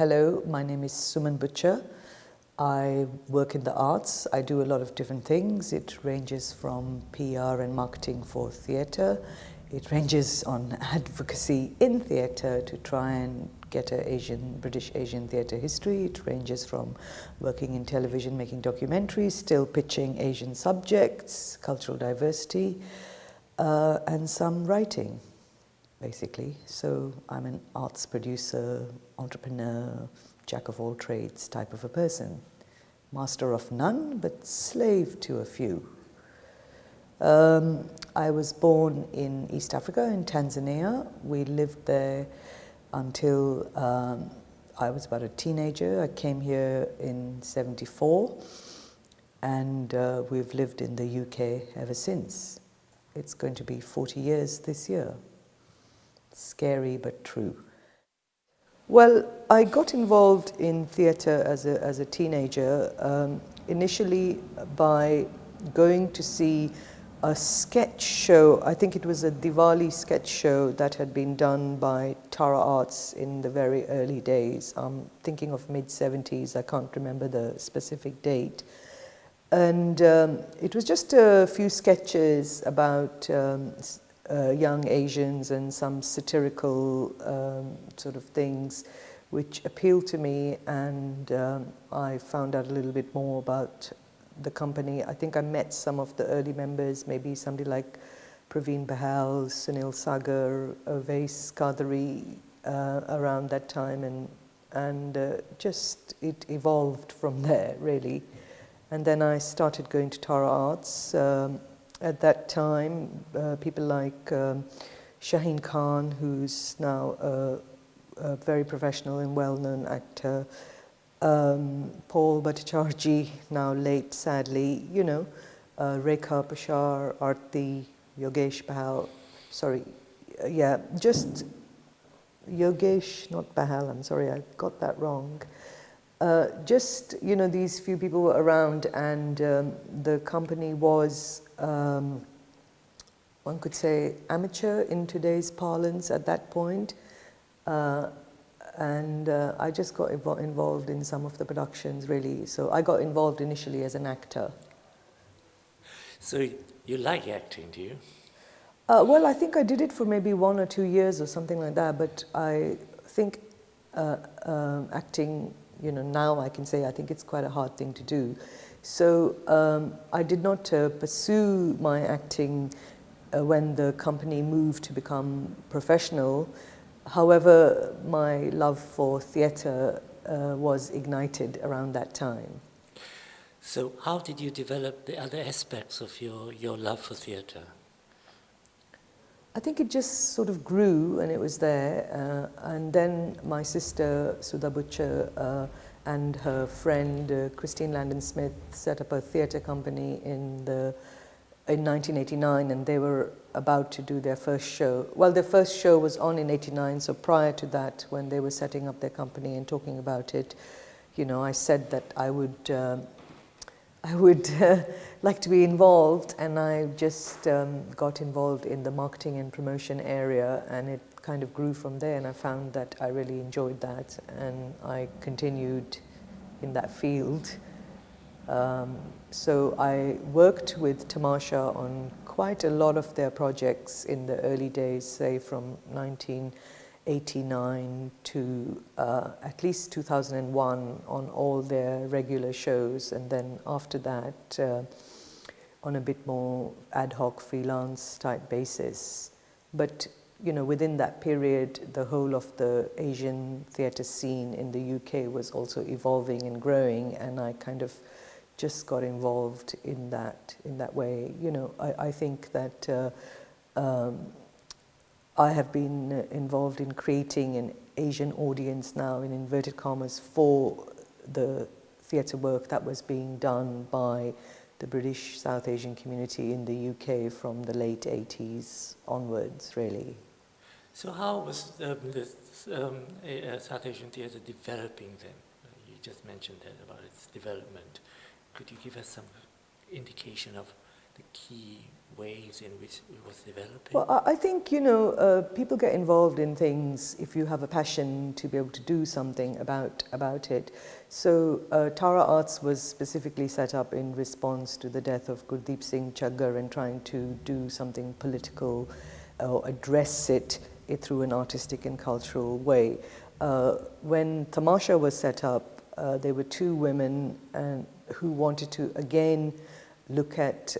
Hello, my name is Suman Bhuchar. I work in the arts. I do a lot of different things. It ranges from PR and marketing for theatre. It ranges on advocacy in theatre to try and get a British Asian theatre history. It ranges from working in television, making documentaries, still pitching Asian subjects, cultural diversity, and some writing, basically. So I'm an arts producer, entrepreneur, jack of all trades type of a person. Master of none, but slave to a few. I was born in East Africa, in Tanzania. We lived there until I was about a teenager. I came here in '74, and we've lived in the UK ever since. It's going to be 40 years this year. Scary but true. Well, I got involved in theatre as a teenager, initially by going to see a sketch show. I think it was a Diwali sketch show that had been done by Tara Arts in the very early days. I'm thinking of mid-70s, I can't remember the specific date. And it was just a few sketches about young Asians and some satirical sort of things which appealed to me, and I found out a little bit more about the company. I think I met some of the early members, maybe somebody like Praveen Bahal, Sunil Sagar, Ovais Kadri around that time, and just it evolved from there, really. And then I started going to Tara Arts. At that time, people like Shaheen Khan, who's now a very professional and well-known actor, Paul Bhattacharjee, now late, sadly, you know, Rekha Pashar, Arti, Yogesh Bahal, sorry, yeah, just Yogesh, not Bahal, I'm sorry, I got that wrong. Just, you know, these few people were around, and the company was, one could say, amateur in today's parlance at that point. And I just got involved in some of the productions, really. So I got involved initially as an actor. So you like acting, do you? Well, I think I did it for maybe 1 or 2 years or something like that, but I think acting, you know, now I can say I think it's quite a hard thing to do. So I did not pursue my acting when the company moved to become professional. However, my love for theatre was ignited around that time. So how did you develop the other aspects of your love for theatre? I think it just sort of grew, and it was there. And then my sister, Sudha Bhuchar, and her friend, Christine Landon Smith, set up a theatre company in 1989, and they were about to do their first show. Well, their first show was on in '89, so prior to that, when they were setting up their company and talking about it, you know, I said that I would like to be involved, and I just got involved in the marketing and promotion area, and it kind of grew from there, and I found that I really enjoyed that, and I continued in that field. So I worked with Tamasha on quite a lot of their projects in the early days, say from 1989 to at least 2001 on all their regular shows, and then after that on a bit more ad hoc freelance type basis. But you know, within that period, the whole of the Asian theatre scene in the UK was also evolving and growing, and I kind of just got involved in that way. You know, I think that I have been involved in creating an Asian audience now, in inverted commas, for the theatre work that was being done by the British South Asian community in the UK from the late 80s onwards, really. So how was the South Asian theatre developing then? You just mentioned that about its development. Could you give us some indication of the key ways in which it was developing? Well, I think, people get involved in things if you have a passion to be able to do something about it. So Tara Arts was specifically set up in response to the death of Gurdeep Singh Chaggar and trying to do something political or address it through an artistic and cultural way. When Tamasha was set up, there were two women who wanted to again look at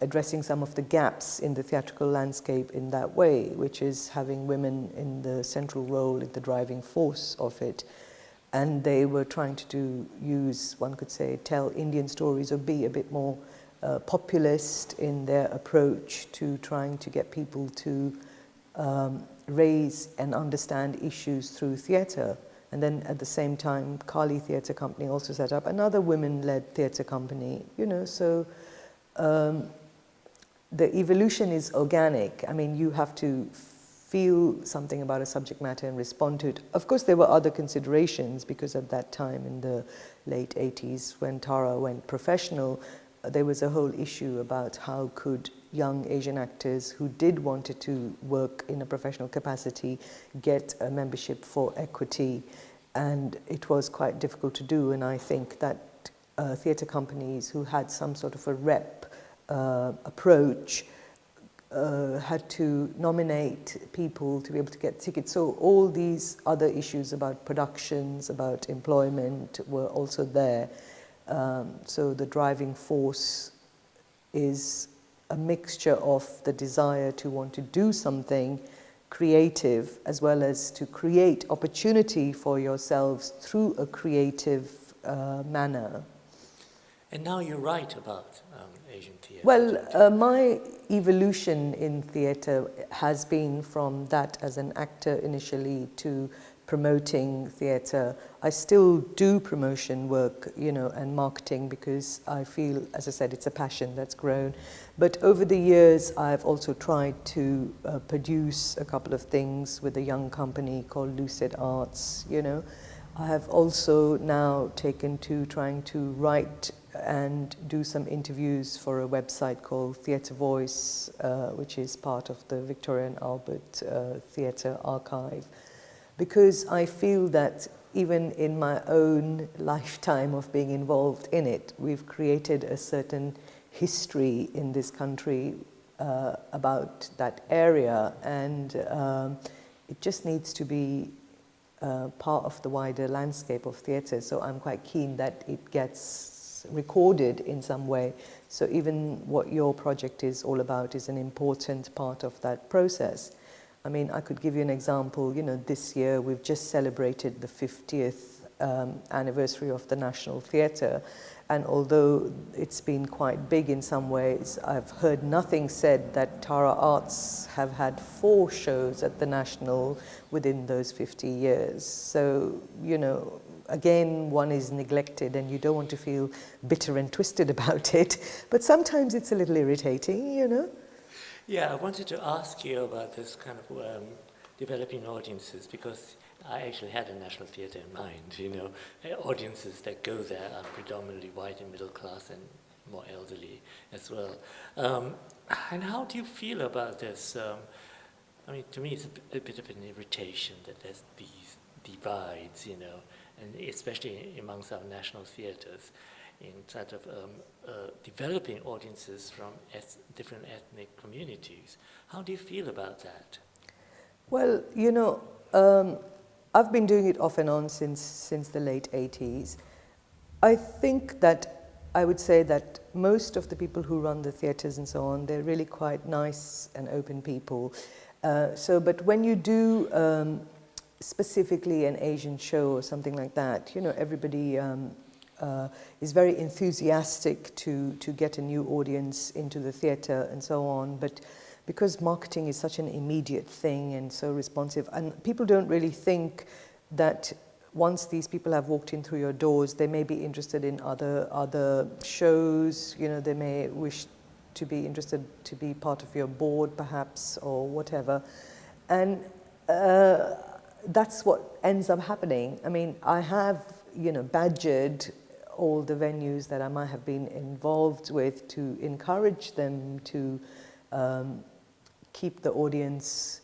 addressing some of the gaps in the theatrical landscape in that way, which is having women in the central role, in the driving force of it. And they were trying to use, one could say, tell Indian stories or be a bit more populist in their approach to trying to get people to raise and understand issues through theatre. And then at the same time, Kali Theatre Company also set up another women-led theatre company, so the evolution is organic. I mean, you have to feel something about a subject matter and respond to it. Of course, there were other considerations because at that time in the late 80s when Tara went professional, there was a whole issue about how could young Asian actors who did wanted to work in a professional capacity get a membership for equity, and it was quite difficult to do. And I think that theatre companies who had some sort of a rep approach had to nominate people to be able to get tickets. So all these other issues about productions, about employment were also there. So the driving force is a mixture of the desire to want to do something creative as well as to create opportunity for yourselves through a creative manner. And now you write about Asian theatre. Well, my evolution in theatre has been from that as an actor initially to promoting theatre. I still do promotion work, and marketing because I feel, as I said, it's a passion that's grown. But over the years, I've also tried to produce a couple of things with a young company called Lucid Arts, I have also now taken to trying to write and do some interviews for a website called Theatre Voice, which is part of the Victoria and Albert Theatre Archive. Because I feel that even in my own lifetime of being involved in it, we've created a certain history in this country about that area, and it just needs to be part of the wider landscape of theatre. So I'm quite keen that it gets recorded in some way. So even what your project is all about is an important part of that process. I mean, I could give you an example. This year we've just celebrated the 50th anniversary of the National Theatre, and although it's been quite big in some ways, I've heard nothing said that Tara Arts have had 4 shows at the National within those 50 years. So, again, one is neglected and you don't want to feel bitter and twisted about it, but sometimes it's a little irritating, Yeah, I wanted to ask you about this kind of developing audiences, because I actually had a National Theatre in mind, audiences that go there are predominantly white and middle class and more elderly as well. And how do you feel about this? I mean, to me it's a bit of an irritation that there's these divides, and especially amongst our national theatres, in sort of developing audiences from different ethnic communities. How do you feel about that? Well, I've been doing it off and on since the late 80s. I think that I would say that most of the people who run the theatres and so on, they're really quite nice and open people. But when you do specifically an Asian show or something like that, everybody is very enthusiastic to get a new audience into the theatre and so on. But because marketing is such an immediate thing and so responsive, and people don't really think that once these people have walked in through your doors, they may be interested in other shows, they may wish to be interested to be part of your board perhaps or whatever. And that's what ends up happening. I mean, I have, badgered all the venues that I might have been involved with to encourage them to keep the audience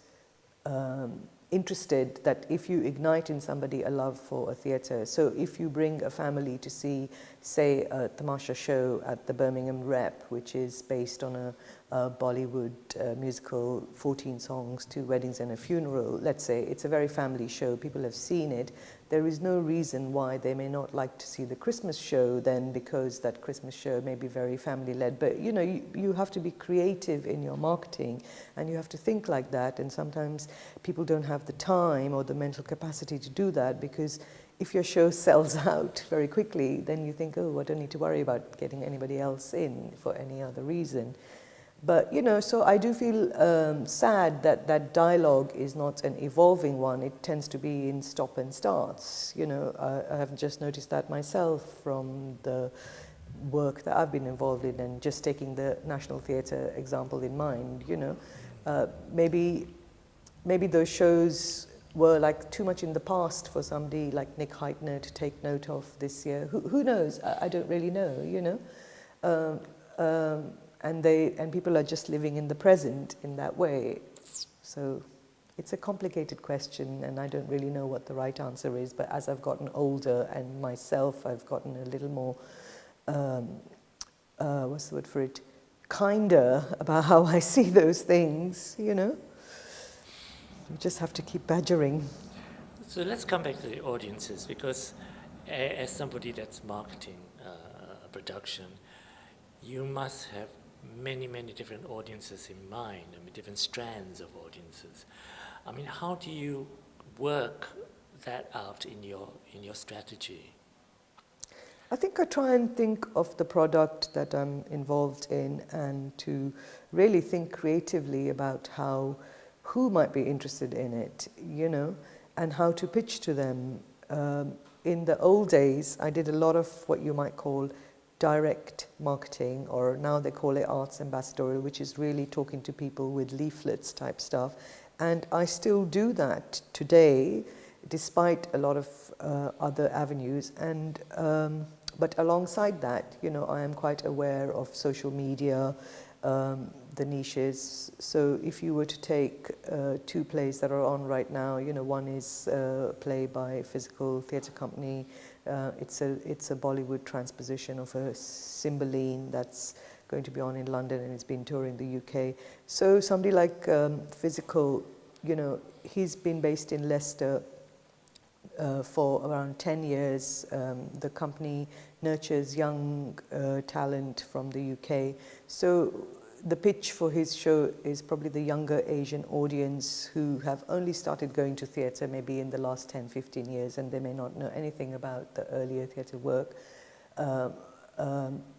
interested, that if you ignite in somebody a love for a theatre, so if you bring a family to see, say, a Tamasha show at the Birmingham Rep, which is based on a Bollywood musical, 14 songs, 2 weddings and a funeral, let's say, it's a very family show, people have seen it, there is no reason why they may not like to see the Christmas show then, because that Christmas show may be very family-led. But you know, you have to be creative in your marketing, and you have to think like that, and sometimes people don't have the time or the mental capacity to do that, because if your show sells out very quickly, then you think, oh, I don't need to worry about getting anybody else in for any other reason. But, you know, so I do feel sad that that dialogue is not an evolving one. It tends to be in stop and starts. You know, I have just noticed that myself from the work that I've been involved in, and just taking the National Theatre example in mind, you know, maybe those shows were like too much in the past for somebody like Nick Heitner to take note of this year. Who knows? I don't really know, you know. And people are just living in the present in that way. So it's a complicated question, and I don't really know what the right answer is. But as I've gotten older, and myself, I've gotten a little more, what's the word for it, kinder about how I see those things, you know. You just have to keep badgering. So let's come back to the audiences, because as somebody that's marketing a production, you must have many, many different audiences in mind, I mean, different strands of audiences. I mean, how do you work that out in your strategy? I think I try and think of the product that I'm involved in, and to really think creatively about who might be interested in it, you know, and how to pitch to them. In the old days, I did a lot of what you might call direct marketing, or now they call it arts ambassadorial, which is really talking to people with leaflets type stuff. And I still do that today, despite a lot of other avenues. And but alongside that, you know, I am quite aware of social media, the niches. So if you were to take 2 plays that are on right now, you know, one is a play by a physical theatre company. It's a Bollywood transposition of a Cymbeline that's going to be on in London, and it's been touring the UK. So somebody like Physical, you know, he's been based in Leicester for around 10 years. The company nurtures young talent from the UK. So the pitch for his show is probably the younger Asian audience who have only started going to theatre maybe in the last 10, 15 years, and they may not know anything about the earlier theatre work.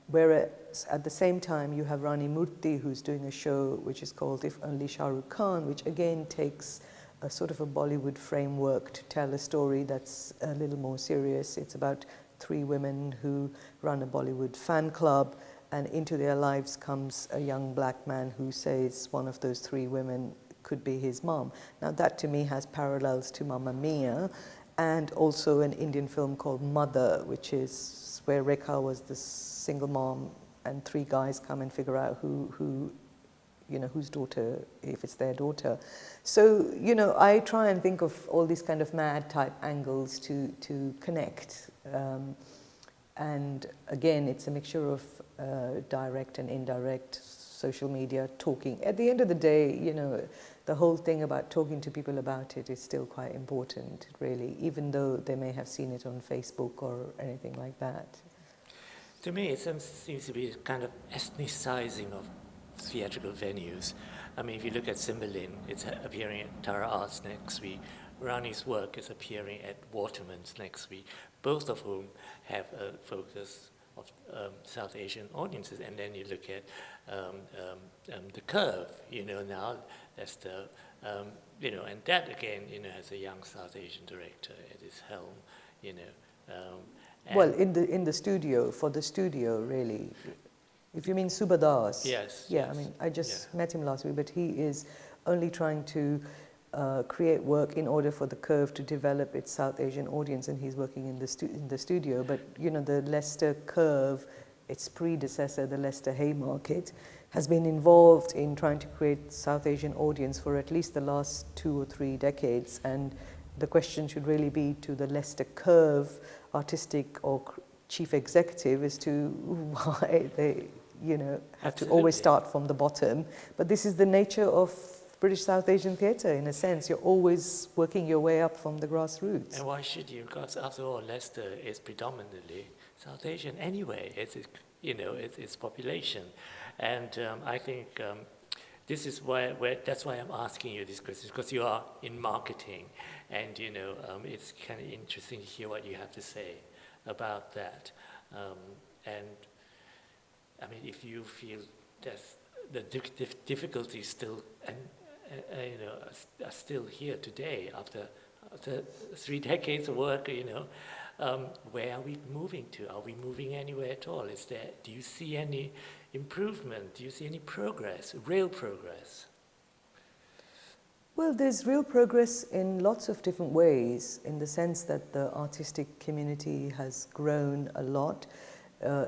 Whereas at the same time, you have Rani Murthy, who's doing a show which is called If Only Shah Rukh Khan, which again takes a sort of a Bollywood framework to tell a story that's a little more serious. It's about 3 women who run a Bollywood fan club, and into their lives comes a young black man who says one of those 3 women could be his mom. Now that to me has parallels to Mamma Mia, and also an Indian film called Mother, which is where Rekha was the single mom, and 3 guys come and figure out who you know, whose daughter, if it's their daughter. So, you know, I try and think of all these kind of mad type angles to connect. And again, it's a mixture of direct and indirect, social media, talking. At the end of the day, you know, the whole thing about talking to people about it is still quite important, really, even though they may have seen it on Facebook or anything like that. To me, it seems to be a kind of ethnicizing of theatrical venues. I mean, if you look at Cymbeline, it's appearing at Tara Arts next week. Rani's work is appearing at Waterman's next week, both of whom have a focus of South Asian audiences. And then you look at The Curve, you know, now that's the, you know, and that again, you know, has a young South Asian director at its helm, you know. Well, in the studio, for the studio, really. If you mean Subhadas. Yes. Yeah, yes. I mean, I just met him last week, but he is only trying to create work in order for the curve to develop its South Asian audience, and he's working in the studio. But you know, the Leicester curve, its predecessor, the Leicester Haymarket, has been involved in trying to create South Asian audience for at least the last 2 or 3 decades. And the question should really be to the Leicester curve artistic or chief executive as to why they, you know, have to always start from the bottom. But this is the nature of British South Asian theatre, in a sense. You're always working your way up from the grassroots. And why should you? Because after all, Leicester is predominantly South Asian anyway. It's, you know, its population. And I think this is that's why I'm asking you these questions, because you are in marketing, and you know, it's kind of interesting to hear what you have to say about that. And I mean, if you feel that the difficulties still you know, are still here today after 3 decades of work, you know, where are we moving to? Are we moving anywhere at all? Do you see any improvement? Do you see any progress, real progress? Well, there's real progress in lots of different ways, in the sense that the artistic community has grown a lot,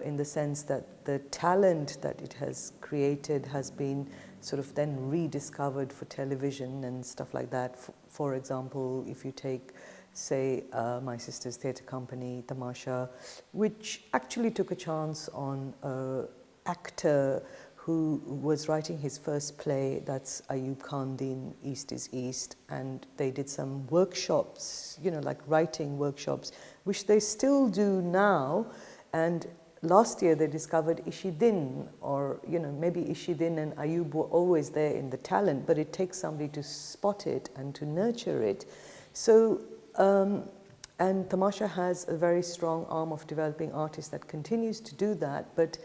in the sense that the talent that it has created has been sort of then rediscovered for television and stuff like that. For example, if you take, say, my sister's theatre company, Tamasha, which actually took a chance on an actor who was writing his first play, that's Ayub Khandin, East is East, and they did some workshops, you know, like writing workshops, which they still do now. And last year they discovered Ishidin, or, you know, maybe Ishidin and Ayub were always there in the talent, but it takes somebody to spot it and to nurture it. So, and Tamasha has a very strong arm of developing artists that continues to do that, but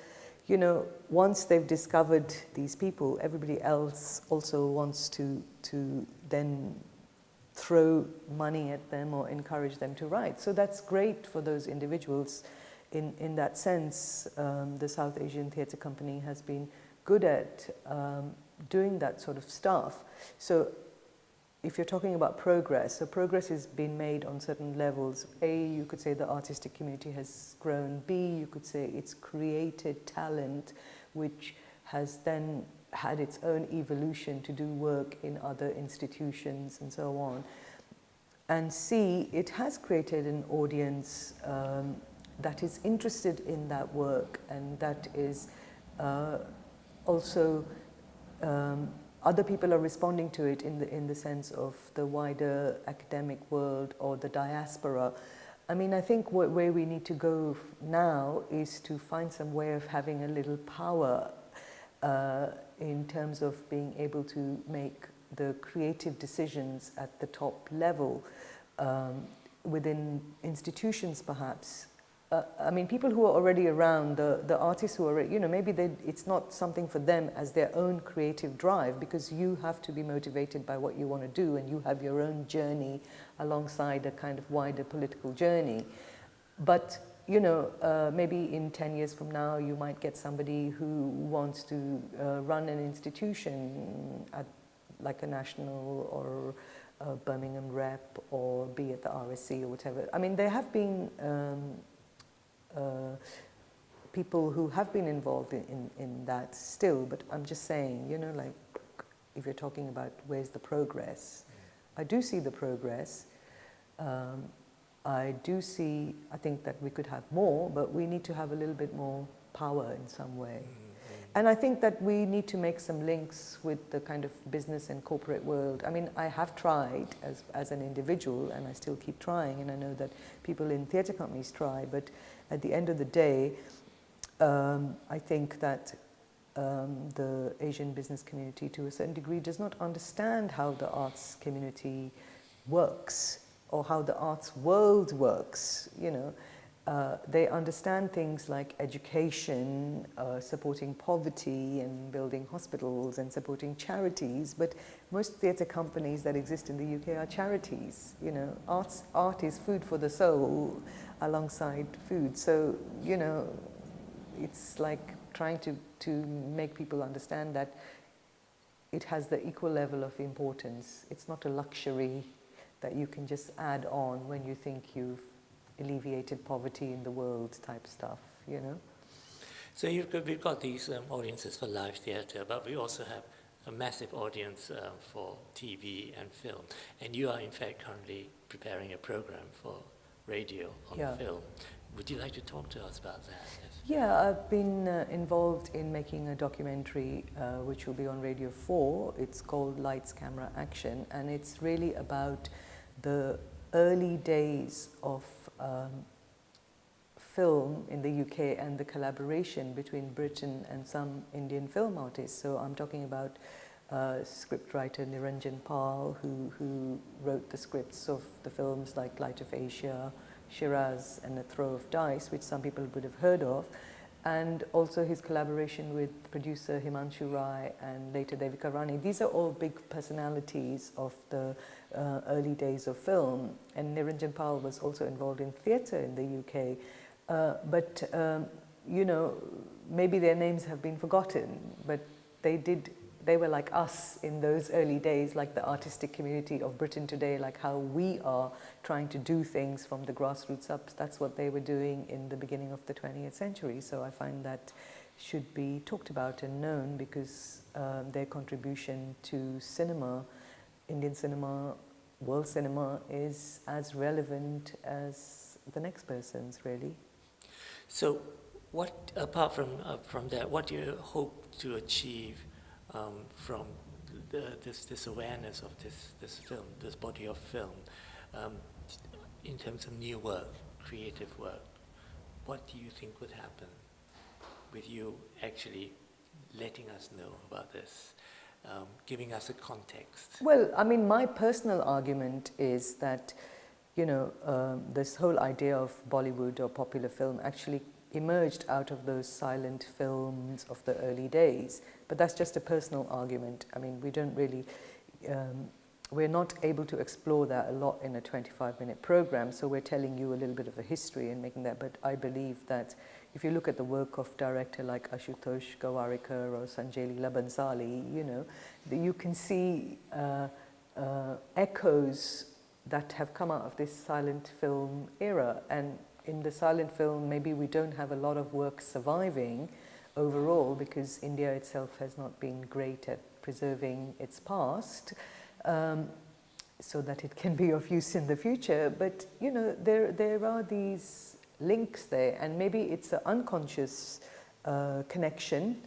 you know, once they've discovered these people, everybody else also wants to then throw money at them or encourage them to write. So that's great for those individuals. In that sense, the South Asian Theatre Company has been good at doing that sort of stuff. So if you're talking about progress, so progress has been made on certain levels. A, you could say the artistic community has grown. B, you could say it's created talent, which has then had its own evolution to do work in other institutions and so on. And C, it has created an audience that is interested in that work, and that is also other people are responding to it in the sense of the wider academic world or the diaspora. I mean, I think where we need to go now is to find some way of having a little power in terms of being able to make the creative decisions at the top level within institutions, perhaps. I mean, people who are already around, the artists who are, you know, maybe it's not something for them as their own creative drive, because you have to be motivated by what you want to do, and you have your own journey alongside a kind of wider political journey. But, you know, maybe in 10 years from now, you might get somebody who wants to run an institution at like a national or a Birmingham rep, or be at the RSC or whatever. I mean, there have been people who have been involved in that still, but I'm just saying, you know, like, if you're talking about where's the progress, I do see the progress. I think that we could have more, but we need to have a little bit more power in some way. And I think that we need to make some links with the kind of business and corporate world. I mean, I have tried as an individual, and I still keep trying, and I know that people in theatre companies try, but at the end of the day, I think that the Asian business community, to a certain degree, does not understand how the arts community works, or how the arts world works, you know. They understand things like education, supporting poverty and building hospitals and supporting charities, but most theatre companies that exist in the UK are charities. You know, art is food for the soul alongside food. So, you know, it's like trying to make people understand that it has the equal level of importance. It's not a luxury that you can just add on when you think you've alleviated poverty in the world type stuff, you know. So we've got these audiences for live theatre, but we also have a massive audience for TV and film. And you are in fact currently preparing a program for radio on film. Would you like to talk to us about that? Yeah, I've been involved in making a documentary which will be on Radio 4. It's called Lights, Camera, Action, and it's really about the early days of film in the UK and the collaboration between Britain and some Indian film artists. So I'm talking about scriptwriter Niranjan Pal, who wrote the scripts of the films like Light of Asia, Shiraz and A Throw of Dice, which some people would have heard of, and also his collaboration with producer Himanshu Rai and later Devika Rani. These are all big personalities of the early days of film, and Niranjan Pal was also involved in theatre in the UK. But you know, maybe their names have been forgotten, but they were like us in those early days, like the artistic community of Britain today, like how we are trying to do things from the grassroots up. That's what they were doing in the beginning of the 20th century. So I find that should be talked about and known, because their contribution to cinema, Indian cinema, world cinema, is as relevant as the next person's, really. So what, apart from that, what do you hope to achieve from this awareness of this film, this body of film, in terms of new work, creative work? What do you think would happen with you actually letting us know about this, giving us a context? Well, I mean, my personal argument is that, you know, this whole idea of Bollywood or popular film actually emerged out of those silent films of the early days. But that's just a personal argument. I mean, we don't really, we're not able to explore that a lot in a 25-minute program, so we're telling you a little bit of a history and making that. But I believe that if you look at the work of director like Ashutosh Gowarikar or Sanjay Leela Bhansali, you know, you can see echoes that have come out of this silent film era. And in the silent film, maybe we don't have a lot of work surviving overall, because India itself has not been great at preserving its past, so that it can be of use in the future. But you know, there are these links there, and maybe it's an unconscious connection,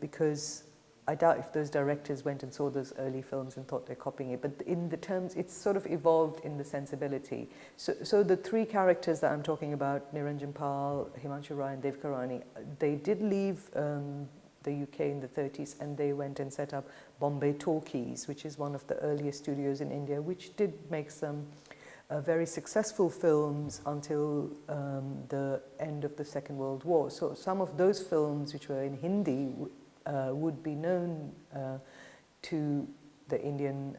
because I doubt if those directors went and saw those early films and thought they're copying it, but in the terms, it's sort of evolved in the sensibility. So the three characters that I'm talking about, Niranjan Pal, Himanshu Rai and Devika Rani, they did leave the UK in the 30s, and they went and set up Bombay Talkies, which is one of the earliest studios in India, which did make some very successful films until the end of the Second World War. So some of those films, which were in Hindi, would be known to the Indian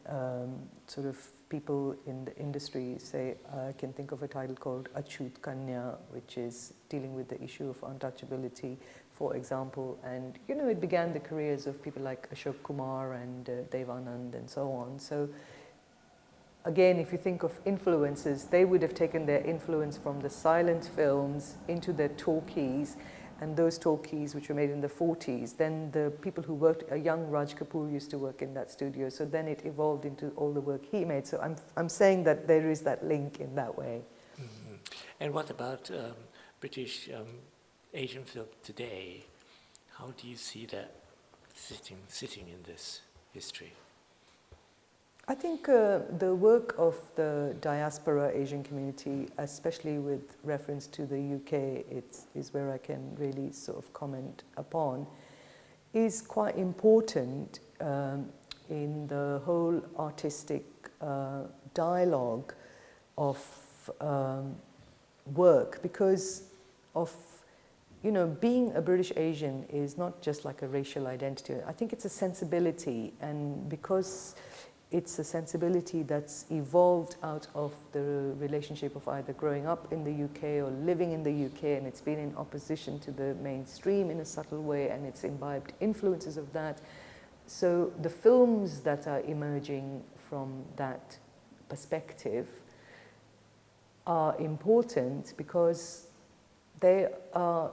sort of people in the industry. Say, I can think of a title called Achut Kanya, which is dealing with the issue of untouchability, for example. And, you know, it began the careers of people like Ashok Kumar and Devanand and so on. So again, if you think of influences, they would have taken their influence from the silent films into their talkies, and those talkies which were made in the 40s, then the people who worked, a young Raj Kapoor used to work in that studio, so then it evolved into all the work he made. So I'm saying that there is that link in that way. Mm-hmm. And what about British Asian film today? How do you see that sitting in this history? I think the work of the diaspora Asian community, especially with reference to the UK, is where I can really sort of comment upon, is quite important in the whole artistic dialogue of work, because of, you know, being a British Asian is not just like a racial identity. I think it's a sensibility, and because it's a sensibility that's evolved out of the relationship of either growing up in the UK or living in the UK, and it's been in opposition to the mainstream in a subtle way, and it's imbibed influences of that. So the films that are emerging from that perspective are important because they are,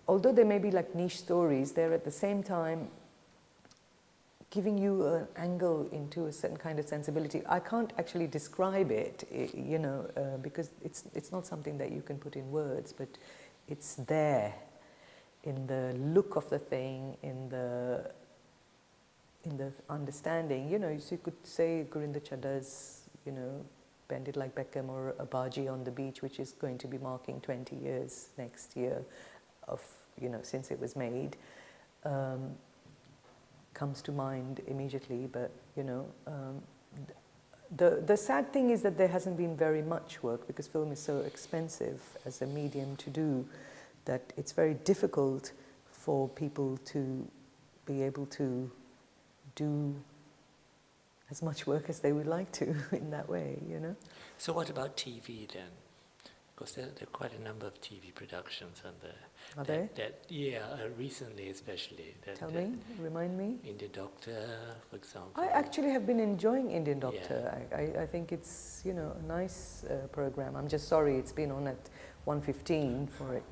although they may be like niche stories, they're at the same time giving you an angle into a certain kind of sensibility. I can't actually describe it, because it's not something that you can put in words, but it's there in the look of the thing, in the understanding. So you could say Gurinder Chadda's, Bend It Like Beckham, or Abaji on the Beach, which is going to be marking 20 years next year of, since it was made. Comes to mind immediately, but the sad thing is that there hasn't been very much work, because film is so expensive as a medium to do that it's very difficult for people to be able to do as much work as they would like to in that way, So what about TV then? Because there are quite a number of TV productions on there. Are there? Recently especially. Tell me, remind me. Indian Doctor, for example. I actually have been enjoying Indian Doctor. Yeah. I think it's, a nice program. I'm just sorry it's been on at 1:15 for it,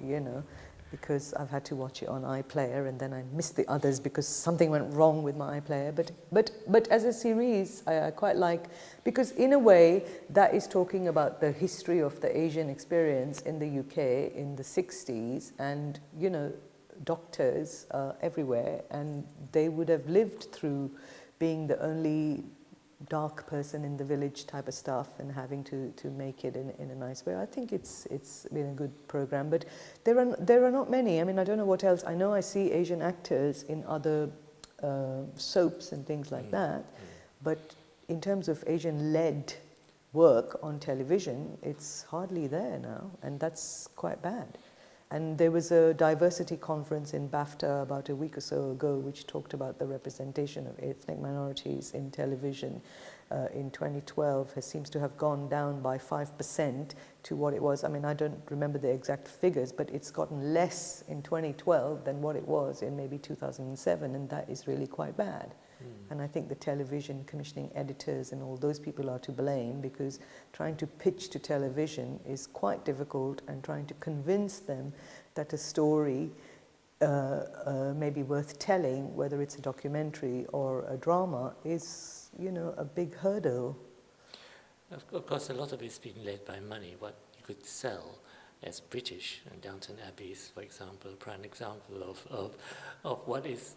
because I've had to watch it on iPlayer, and then I missed the others because something went wrong with my iPlayer. But as a series, I quite like, because in a way that is talking about the history of the Asian experience in the UK in the 60s, and doctors everywhere, and they would have lived through being the only dark person in the village type of stuff, and having to make it in a nice way. I think it's been a good program, but there are not many. I mean, I don't know what else. I know I see Asian actors in other soaps and things like that, but in terms of Asian-led work on television, it's hardly there now, and that's quite bad. And there was a diversity conference in BAFTA about a week or so ago, which talked about the representation of ethnic minorities in television in 2012. It seems to have gone down by 5% to what it was. I mean, I don't remember the exact figures, but it's gotten less in 2012 than what it was in maybe 2007, and that is really quite bad. And I think the television commissioning editors and all those people are to blame, because trying to pitch to television is quite difficult, and trying to convince them that a story may be worth telling, whether it's a documentary or a drama, is, a big hurdle. Of course, a lot of it's been led by money. What you could sell as British, and Downton Abbey is, for example, a prime example of what is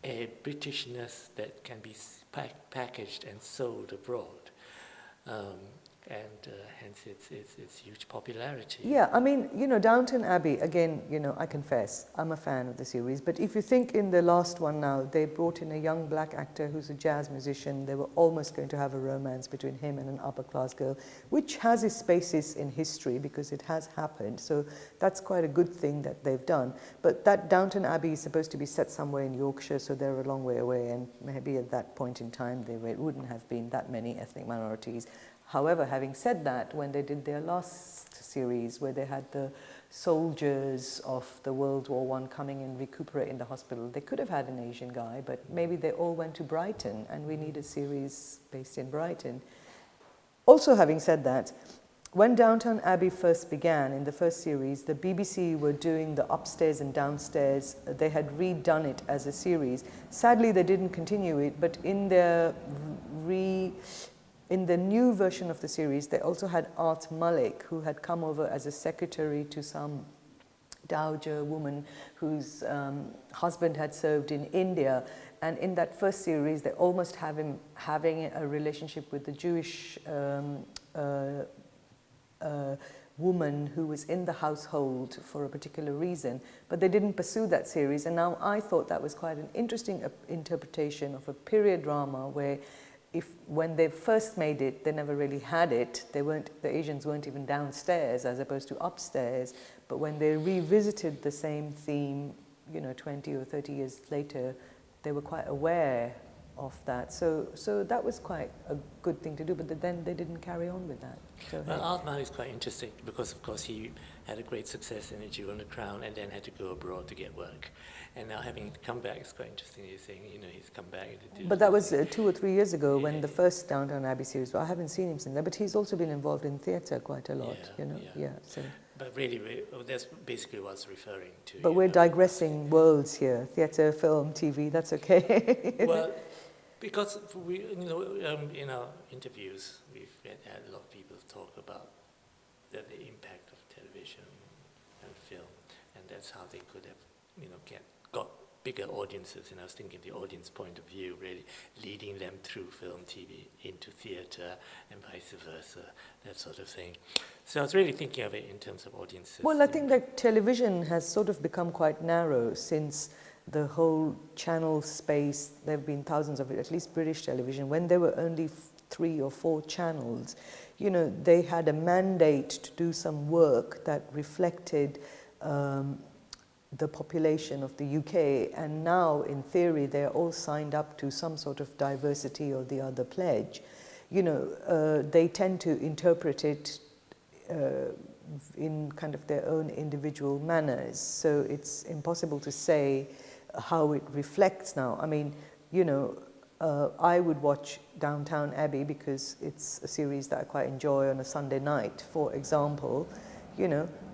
a Britishness that can be packaged and sold abroad, and hence its huge popularity. Yeah, I mean, Downton Abbey, again, I confess, I'm a fan of the series, but if you think in the last one now, they brought in a young black actor who's a jazz musician. They were almost going to have a romance between him and an upper-class girl, which has its basis in history, because it has happened, so that's quite a good thing that they've done. But that Downton Abbey is supposed to be set somewhere in Yorkshire, so they're a long way away, and maybe at that point in time there wouldn't have been that many ethnic minorities. However, having said that, when they did their last series, where they had the soldiers of the World War I coming and recuperate in the hospital, they could have had an Asian guy, but maybe they all went to Brighton, and we need a series based in Brighton. Also, having said that, when Downton Abbey first began, in the first series, the BBC were doing the upstairs and downstairs. They had redone it as a series. Sadly, they didn't continue it, but in the new version of the series, they also had Art Malik, who had come over as a secretary to some dowager woman whose husband had served in India. And in that first series, they almost have him having a relationship with the Jewish woman who was in the household for a particular reason. But they didn't pursue that series. And now I thought that was quite an interesting interpretation of a period drama where when they first made it, they never really had it. The Asians weren't even downstairs as opposed to upstairs. But when they revisited the same theme, 20 or 30 years later, they were quite aware of that. So that was quite a good thing to do, but then they didn't carry on with that. So, well, Artman is quite interesting because, of course, he had a great success in A Jewel in the Crown and then had to go abroad to get work. And now having come back, it's quite interesting. You're saying, he's come back. But that was 2 or 3 years ago when the first Downton Abbey series. Well, I haven't seen him since then, but he's also been involved in theatre quite a lot. So. But really, that's basically what I was referring to. But we're digressing worlds here: theatre, film, TV. That's okay. Well, because in our interviews, we've had a lot of people talk about the impact of television and film, and that's how they could have, got bigger audiences. And I was thinking the audience point of view, really leading them through film, TV into theatre, and vice versa, that sort of thing. So I was really thinking of it in terms of audiences. Well, I think that television has sort of become quite narrow since the whole channel space. There have been thousands of it, at least British television. When there were only 3 or 4 channels, they had a mandate to do some work that reflected the population of the UK, and now in theory they're all signed up to some sort of diversity or the other pledge. They tend to interpret it in kind of their own individual manners, so it's impossible to say how it reflects now. I mean, I would watch Downton Abbey because it's a series that I quite enjoy on a Sunday night, for example,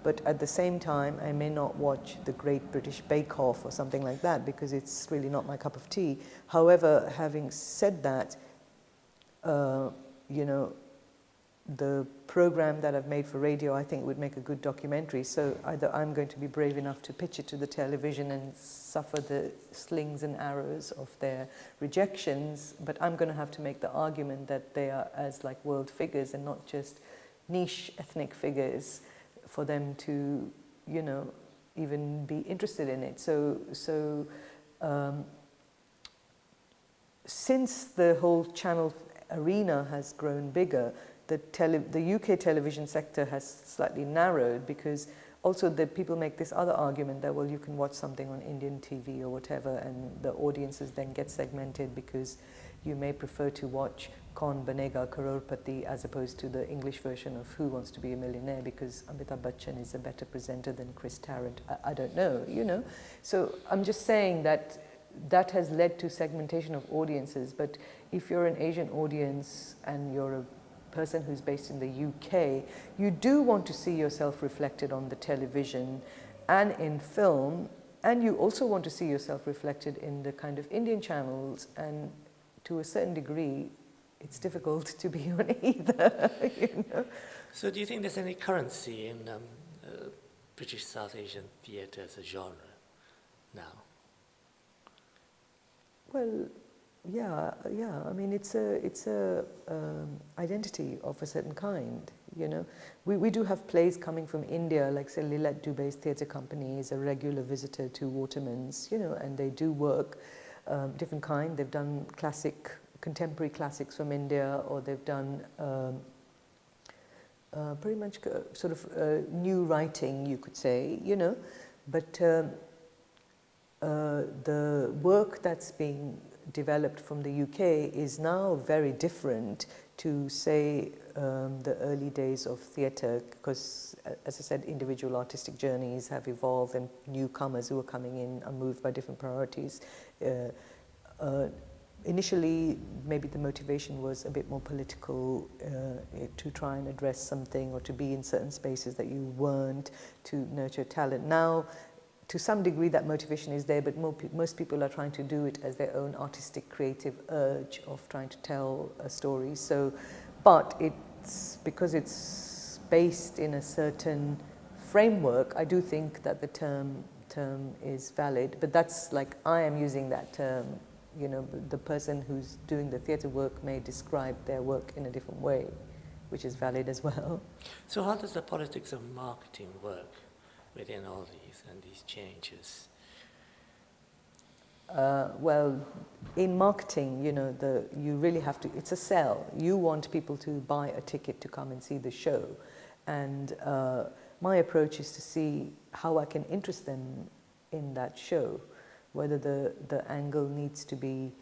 but at the same time I may not watch the Great British Bake Off or something like that because it's really not my cup of tea. However, having said that, the program that I've made for radio, I think would make a good documentary. So either I'm going to be brave enough to pitch it to the television and suffer the slings and arrows of their rejections, but I'm going to have to make the argument that they are as like world figures and not just niche ethnic figures for them to, even be interested in it. So since the whole channel arena has grown bigger, the UK television sector has slightly narrowed, because also the people make this other argument that, well, you can watch something on Indian TV or whatever, and the audiences then get segmented because you may prefer to watch Kaun Banega Crorepati as opposed to the English version of Who Wants to Be a Millionaire because Amitabh Bachchan is a better presenter than Chris Tarrant. I don't know, So I'm just saying that that has led to segmentation of audiences. But if you're an Asian audience and you're a person who's based in the UK, you do want to see yourself reflected on the television and in film, and you also want to see yourself reflected in the kind of Indian channels, and to a certain degree it's difficult to be on either. So do you think there's any currency in British South Asian theatre as a genre now? Well, yeah. I mean, it's a identity of a certain kind. We do have plays coming from India, like say Lilat Dubey's theatre company is a regular visitor to Waterman's, and they do work different kind. They've done contemporary classics from India, or they've done pretty much sort of new writing, you could say, But the work that's being developed from the UK is now very different to, say, the early days of theatre, because, as I said, individual artistic journeys have evolved, and newcomers who are coming in are moved by different priorities. Initially, maybe the motivation was a bit more political, to try and address something or to be in certain spaces that you weren't, to nurture talent. Now, to some degree, that motivation is there, but most people are trying to do it as their own artistic, creative urge of trying to tell a story. So, but it's because it's based in a certain framework, I do think that the term is valid. But that's like, I am using that term. The person who's doing the theatre work may describe their work in a different way, which is valid as well. So how does the politics of marketing work within all these and these changes? Well, in marketing, you really have to, it's a sell. You want people to buy a ticket to come and see the show. And my approach is to see how I can interest them in that show, whether the angle needs to be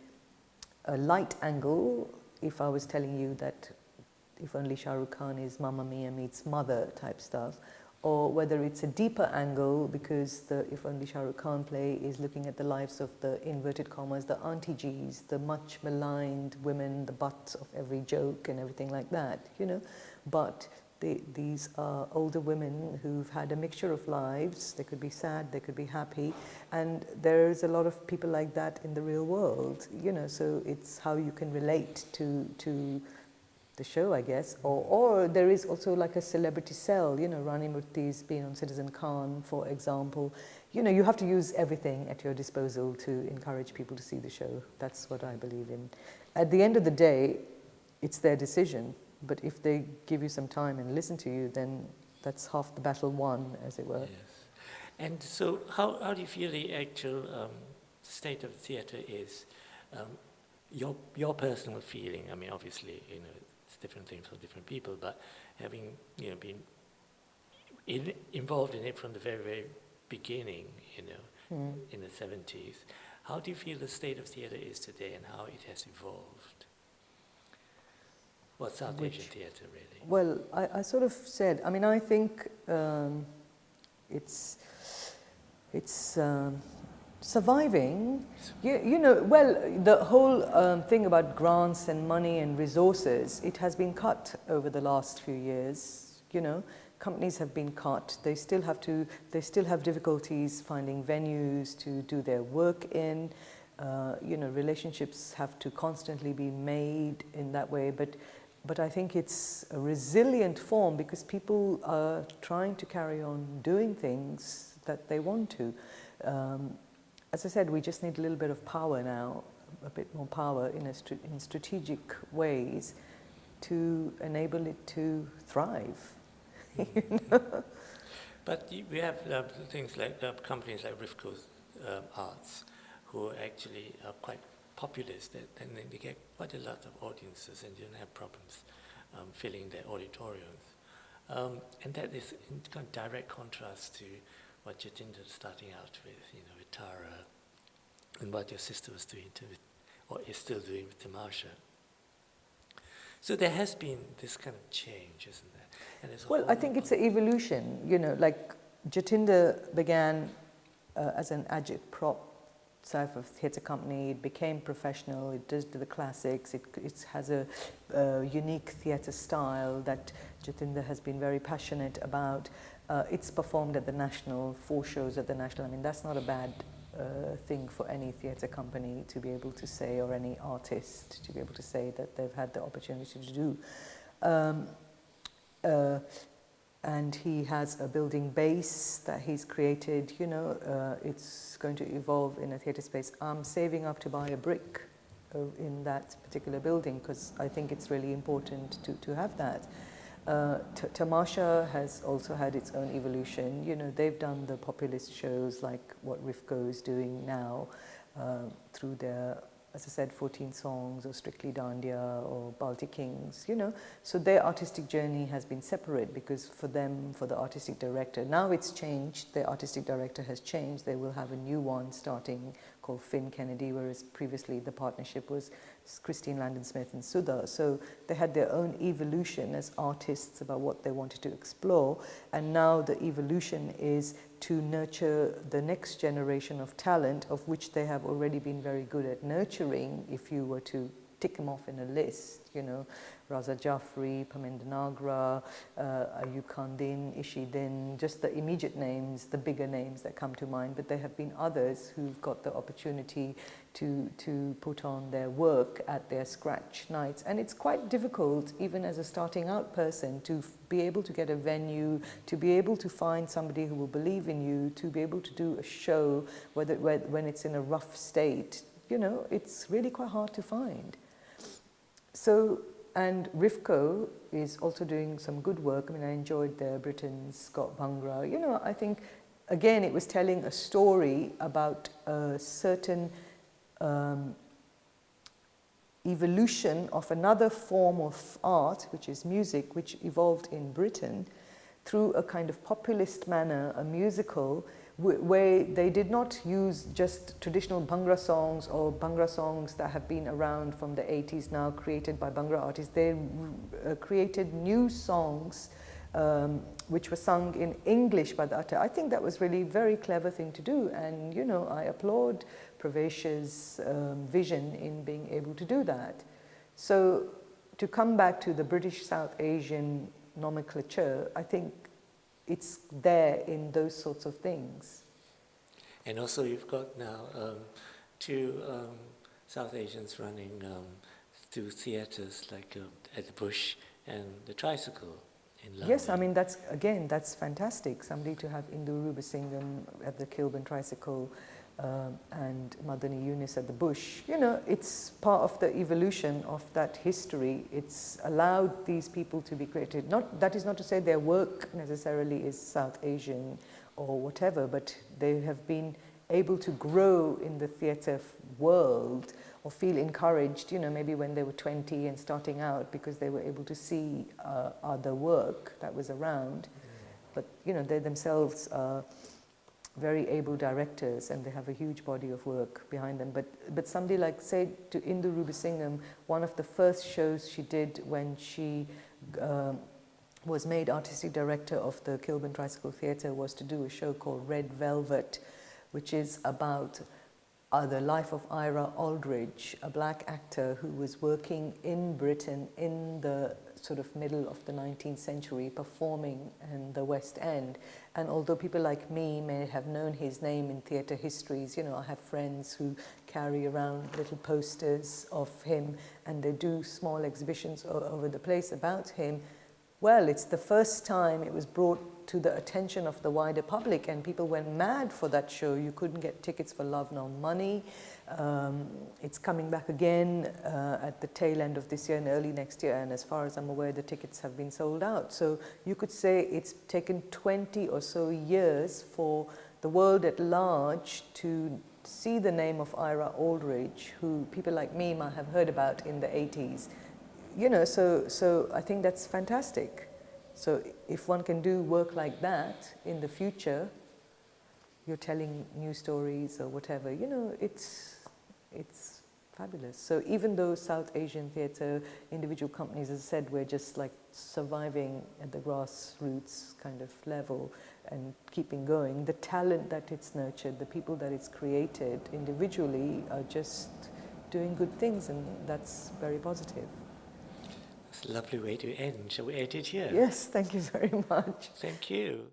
a light angle, if I was telling you that If Only Shah Rukh Khan is Mamma Mia meets Mother type stuff, or whether it's a deeper angle because the If Only Shah Rukh Khan play is looking at the lives of the inverted commas, the Auntie Gs, the much maligned women, the butts of every joke and everything like that, you know. But these are older women who've had a mixture of lives. They could be sad, they could be happy, and there's a lot of people like that in the real world, you know. So it's how you can relate to the show, I guess, or there is also like a celebrity cell, you know. Rani Murthy's been on Citizen Khan, for example. You know, you have to use everything at your disposal to encourage people to see the show. That's what I believe in. At the end of the day, it's their decision, but if they give you some time and listen to you, then that's half the battle won, as it were. Yes. And so how do you feel the actual state of theatre is? Your personal feeling, I mean, obviously, you know, it's different things for different people, but having, you know, been involved in it from the very, very beginning, you know, in the 70s, how do you feel the state of theatre is today and how it has evolved? What's South Asian theatre, really? Well, I sort of said, I mean, I think it's surviving. You know, well, the whole thing about grants and money and resources, it has been cut over the last few years, you know. Companies have been cut. They still have difficulties finding venues to do their work in. You know, relationships have to constantly be made in that way, but I think it's a resilient form because people are trying to carry on doing things that they want to. As I said, we just need a little bit of power now, a bit more power in strategic ways to enable it to thrive. You know? But we have things like companies like Rivco's Arts, who actually are quite populist, and they get quite a lot of audiences and you don't have problems filling their auditoriums. And that is in kind of direct contrast to what Jatinder is starting out with, you know, with Tara, and what your sister was doing or is still doing with Tamasha. So there has been this kind of change, isn't there? And well, I think it's an evolution, you know, like Jatinder began as an agit-prop type of theatre company. It became professional, it does the classics, it has a unique theatre style that Jatinder has been very passionate about. It's performed at the National, 4 shows at the National. I mean, that's not a bad thing for any theatre company to be able to say, or any artist to be able to say that they've had the opportunity to do. And he has a building base that he's created, you know, it's going to evolve in a theatre space. I'm saving up to buy a brick in that particular building because I think it's really important to have that. Tamasha has also had its own evolution. You know, they've done the populist shows like what Rivco is doing now through their, as I said, 14 songs or Strictly Dandiya or Balti Kings, you know. So their artistic journey has been separate because for them, for the artistic director, now it's changed. The artistic director has changed. They will have a new one starting called Finn Kennedy, whereas previously the partnership was Christine Landon-Smith and Sudha. So they had their own evolution as artists about what they wanted to explore. And now the evolution is to nurture the next generation of talent, of which they have already been very good at nurturing. If you were to tick them off in a list, you know, Raza Jaffrey, Parminder Nagra, Ayub Khan Din, Ishi Din, just the immediate names, the bigger names that come to mind, but there have been others who've got the opportunity to put on their work at their scratch nights. And it's quite difficult, even as a starting out person, to be able to get a venue, to be able to find somebody who will believe in you, to be able to do a show when it's in a rough state. You know, it's really quite hard to find. So, and Rivco is also doing some good work. I mean, I enjoyed their Britain's Scott Bhangra. You know, I think, again, it was telling a story about a certain evolution of another form of art, which is music, which evolved in Britain through a kind of populist manner, a musical, where they did not use just traditional Bhangra songs or Bhangra songs that have been around from the 80s now, created by Bhangra artists. They created new songs which were sung in English by the artist. I think that was really a very clever thing to do, and you know, I applaud Pravesh's vision in being able to do that. So to come back to the British South Asian nomenclature, I think it's there in those sorts of things. And also you've got now two South Asians running two theatres like at the Bush and the Tricycle in London. Yes, I mean, that's fantastic. Somebody to have Indu Rubasingham at the Kilburn Tricycle and Madani Yunus at the Bush. You know, it's part of the evolution of that history. It's allowed these people to be created. That is not to say their work necessarily is South Asian or whatever, but they have been able to grow in the theatre world or feel encouraged, you know, maybe when they were 20 and starting out, because they were able to see other work that was around. But, you know, they themselves are very able directors and they have a huge body of work behind them. But somebody like, say, to Indu Rubasingham, one of the first shows she did when she was made artistic director of the Kilburn Tricycle Theatre was to do a show called Red Velvet, which is about the life of Ira Aldridge, a black actor who was working in Britain in the sort of middle of the 19th century, performing in the West End. And although people like me may have known his name in theatre histories, you know, I have friends who carry around little posters of him and they do small exhibitions over the place about him. Well, it's the first time it was brought to the attention of the wider public, and people went mad for that show. You couldn't get tickets for love nor money. It's coming back again at the tail end of this year and early next year, and as far as I'm aware, the tickets have been sold out. So you could say it's taken 20 or so years for the world at large to see the name of Ira Aldridge, who people like me might have heard about in the 80s. You know, so I think that's fantastic. So if one can do work like that in the future, you're telling new stories or whatever, you know, it's fabulous. So even though South Asian theatre, individual companies, as I said, we're just like surviving at the grassroots kind of level and keeping going, the talent that it's nurtured, the people that it's created individually are just doing good things, and that's very positive. It's a lovely way to end. Shall we end it here? Yes, thank you very much. Thank you.